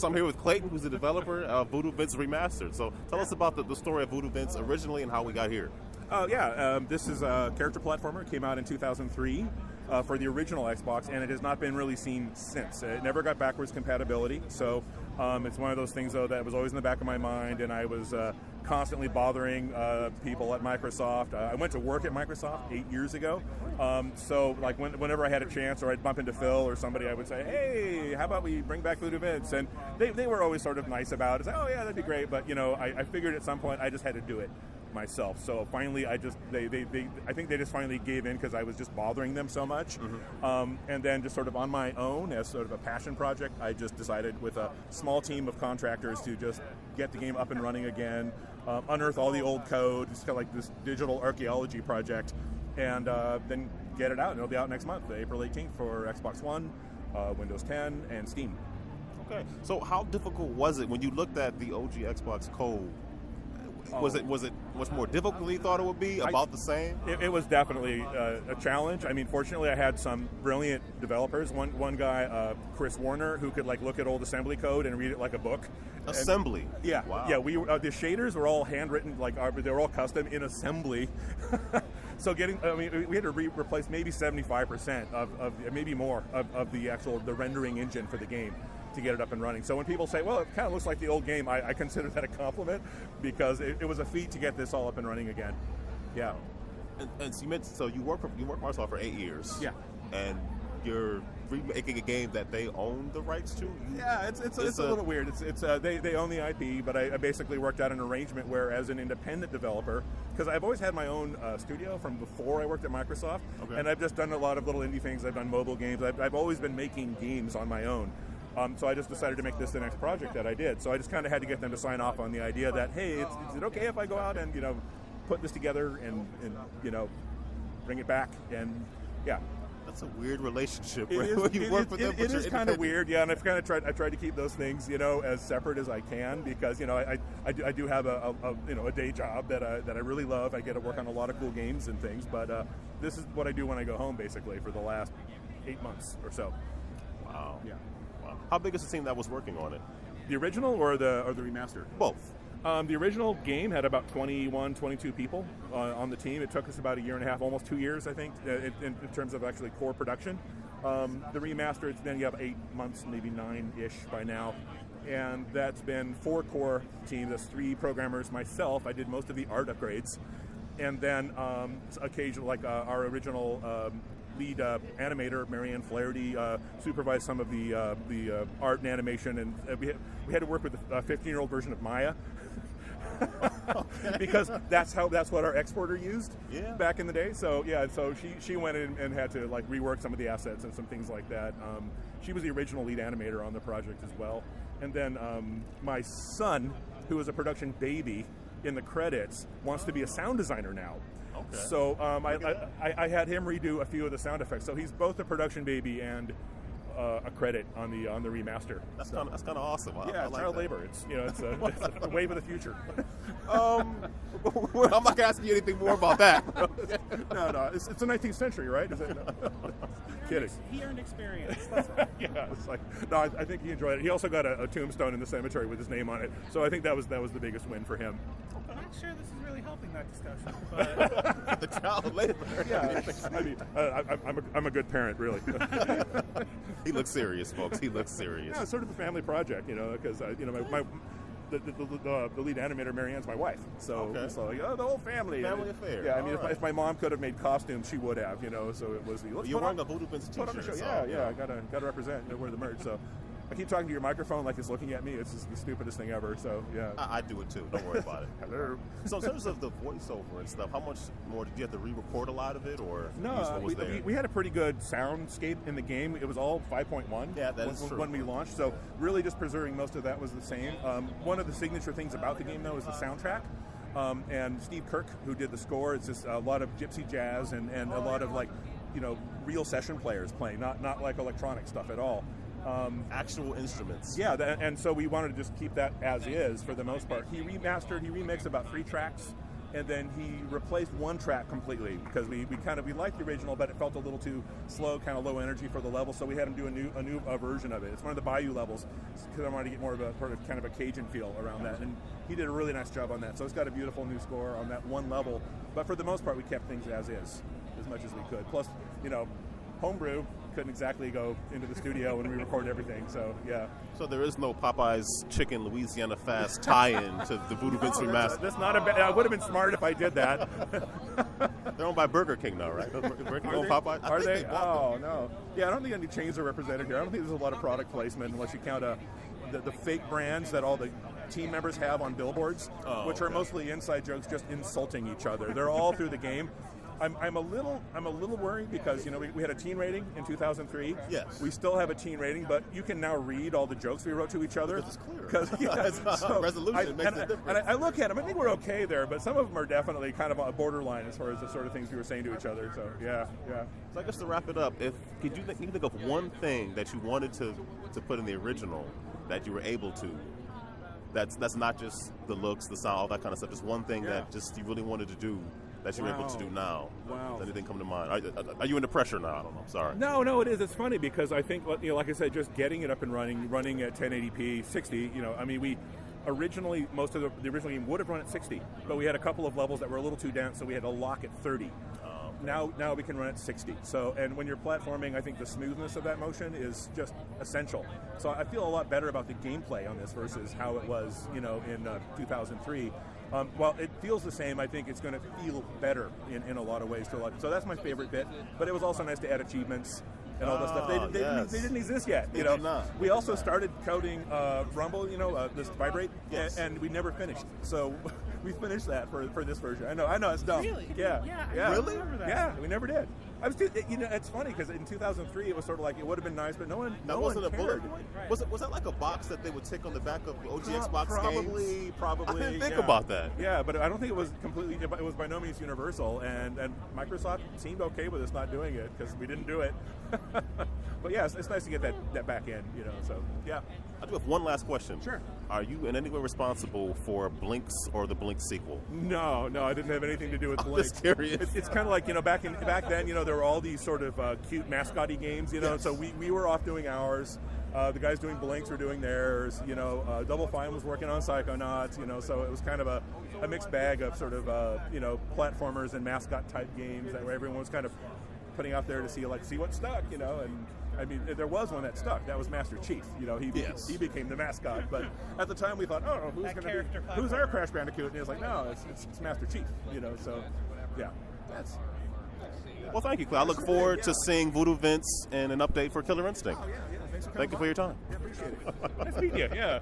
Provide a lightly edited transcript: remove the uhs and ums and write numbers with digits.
So I'm here with Clayton, who's the developer of Voodoo Vince Remastered. So tell us about the story of Voodoo Vince originally and how we got here. This is a character platformer. It came out in 2003 for the original Xbox, and it has not been really seen since. It never got backwards compatibility, so it's one of those things, though, that was always in the back of my mind, and I was constantly bothering people at Microsoft. I went to work at Microsoft 8 years ago, so like whenever I had a chance, or I'd bump into Phil or somebody, I would say, hey, how about we bring back Voodoo Vince? And they were always sort of nice about it. Say, oh yeah, that'd be great, but I figured at some point I just had to do it myself. So finally, I think they just finally gave in because I was just bothering them so much. Mm-hmm. And then just sort of on my own, as sort of a passion project, I just decided with a small team of contractors to just get the game up and running again, unearth all the old code. It's kind of like this digital archaeology project, and then get it out. And it'll be out next month, April 18th, for Xbox One, Windows 10, and Steam. Okay. So how difficult was it when you looked at the OG Xbox code? Was it more difficult than you thought it would be? About the same? It was definitely a challenge. I mean, fortunately, I had some brilliant developers. One guy, Chris Warner, who could look at old assembly code and read it like a book. Assembly. And, yeah, wow. Yeah. The shaders were all handwritten, they were all custom in assembly. So we had to replace maybe 75% of maybe more of the rendering engine for the game to get it up and running. So when people say, well, it kind of looks like the old game, I consider that a compliment, because it was a feat to get this all up and running again. Yeah. And so you worked Microsoft for 8 years. Yeah. And you're remaking a game that they own the rights to? Yeah, it's a little weird. They own the IP, but I basically worked out an arrangement where, as an independent developer, because I've always had my own studio from before I worked at Microsoft, and I've just done a lot of little indie things. I've done mobile games. I've always been making games on my own. So I just decided to make this the next project that I did. So I just kind of had to get them to sign off on the idea that, hey, is it okay if I go out and put this together and bring it back? And yeah. That's a weird relationship. It is kind of weird, yeah. And I've kind of tried to keep those things, as separate as I can, because I do have a day job that I really love. I get to work on a lot of cool games and things, but this is what I do when I go home, basically, for the last 8 months or so. Wow. Yeah. Wow. How big is the team that was working on it? The original or the remaster? Both. The original game had about 21, 22 people on the team. It took us about a year and a half, almost 2 years, I think, in terms of actually core production. The remaster, it's been 8 months, maybe 9-ish by now. And that's been 4 core teams. That's 3 programmers, myself. I did most of the art upgrades. And then occasionally, our original lead animator, Marianne Flaherty, supervised some of the art and animation, and we had to work with a 15-year-old version of Maya. Because that's what our exporter used back in the day. So she went in and had to rework some of the assets and some things like that. She was the original lead animator on the project as well. And then my son, who was a production baby in the credits, wants to be a sound designer now. Okay. So I had him redo a few of the sound effects. So he's both a production baby and a credit on the remaster. That's kind of awesome. Yeah, it's child labor. It's it's a wave of the future. I'm not gonna ask you anything more about that. No, it's the 19th century, right? Is it? No. Kidding. He earned experience. Yeah, it's I think he enjoyed it. He also got a tombstone in the cemetery with his name on it. So I think that was the biggest win for him. I'm not sure this is really helping that discussion, but the child labor. Yeah, I mean, I'm a good parent, really. He looks serious, folks. He looks serious. Yeah, it's sort of a family project, because the lead animator, Marianne's my wife. So it's the whole family. Family affair. Yeah, I mean, if my mom could have made costumes, she would have, So it was You're wearing a Voodoo Vince t-shirt. Yeah, I gotta represent and wear the merch. So I keep talking to your microphone like it's looking at me. It's just the stupidest thing ever. So yeah, I do it too. Don't worry about it. Hello. So in terms of the voiceover and stuff, how much more did you have to re-record a lot of it, or no? We had a pretty good soundscape in the game. It was all 5.1. Yeah, that is true. When we launched, so really just preserving most of that was the same. One of the signature things about the game, though, is the soundtrack. And Steve Kirk, who did the score, it's just a lot of gypsy jazz and a lot of real session players playing, not like electronic stuff at all. Actual instruments. Yeah, and so we wanted to just keep that as is for the most part. He remixed about 3 tracks and then he replaced one track completely because we liked the original, but it felt a little too slow, kind of low energy for the level. So we had him do a new version of it. It's one of the Bayou levels because I wanted to get more of a kind of a Cajun feel around that, and he did a really nice job on that. So it's got a beautiful new score on that one level. But for the most part, we kept things as is, as much as we could. Plus, homebrew couldn't exactly go into the studio when we recorded everything. So yeah. So there is no Popeye's Chicken Louisiana Fast tie-in to the Voodoo Vince Remastered. That's not a bad. I would have been smart if I did that. They're owned by Burger King now, right? Burger King own Popeye? Are they? Oh no. Yeah, I don't think any chains are represented here. I don't think there's a lot of product placement unless you count the fake brands that all the team members have on billboards, which are mostly inside jokes, just insulting each other. They're all through the game. I'm a little worried because we had a teen rating in 2003. Yes. We still have a teen rating, but you can now read all the jokes we wrote to each other. Because it's clear. So resolution makes it different. And I look at them. I think we're okay there, but some of them are definitely kind of a borderline as far as the sort of things we were saying to each other. So yeah. So I guess to wrap it up, could you think of one thing that you wanted to put in the original that you were able to? That's not just the looks, the sound, all that kind of stuff. Just one thing that just you really wanted to do that you're able to do now. Wow. Does anything come to mind? Are you under pressure now? I don't know. I'm sorry. No, it is. It's funny because I think, like I said, just getting it up and running at 1080p, 60. We originally most of the original game would have run at 60, but we had a couple of levels that were a little too dense, so we had to lock at 30. Now we can run at 60. So, and when you're platforming, I think the smoothness of that motion is just essential. So I feel a lot better about the gameplay on this versus how it was, in 2003. While it feels the same, I think it's going to feel better in a lot of ways. So that's my favorite bit. But it was also nice to add achievements and all that stuff. They didn't exist yet. They did not. We also started coding Rumble, this Vibrate, yes. and we never finished. So we finished that for this version. I know, it's dumb. Really? Yeah. I remember that. Yeah, we never did. It's funny because in 2003 it was sort of like it would have been nice, but no one wasn't cared. a bullet point. Right. Was that like a box that they would tick on the back of the OG Xbox Probably. games? I didn't think about that. Yeah, but I don't think it was completely. It was by no means universal, and Microsoft seemed okay with us not doing it because we didn't do it. But yeah, it's nice to get that back in, So yeah. I do have one last question. Sure. Are you in any way responsible for Blinks or the Blink sequel? No, I didn't have anything to do with Blink. I'm just curious. It's kind of like back then, there were all these sort of cute mascotty games, Yes. So we were off doing ours. The guys doing Blinks were doing theirs. Double Fine was working on Psychonauts. So it was kind of a mixed bag of sort of platformers and mascot type games that everyone was kind of putting out there to see what stuck. And I mean, there was one that stuck. That was Master Chief. He became the mascot. But at the time, we thought, who's our Crash Bandicoot? And he was like, no, it's Master Chief. So yeah, that's. Well, thank you, Clay. I look forward to seeing Voodoo Vince and an update for Killer Instinct. Yeah. Thanks for coming. Thank you for your time. Yeah, appreciate it. Nice meeting you. Yeah.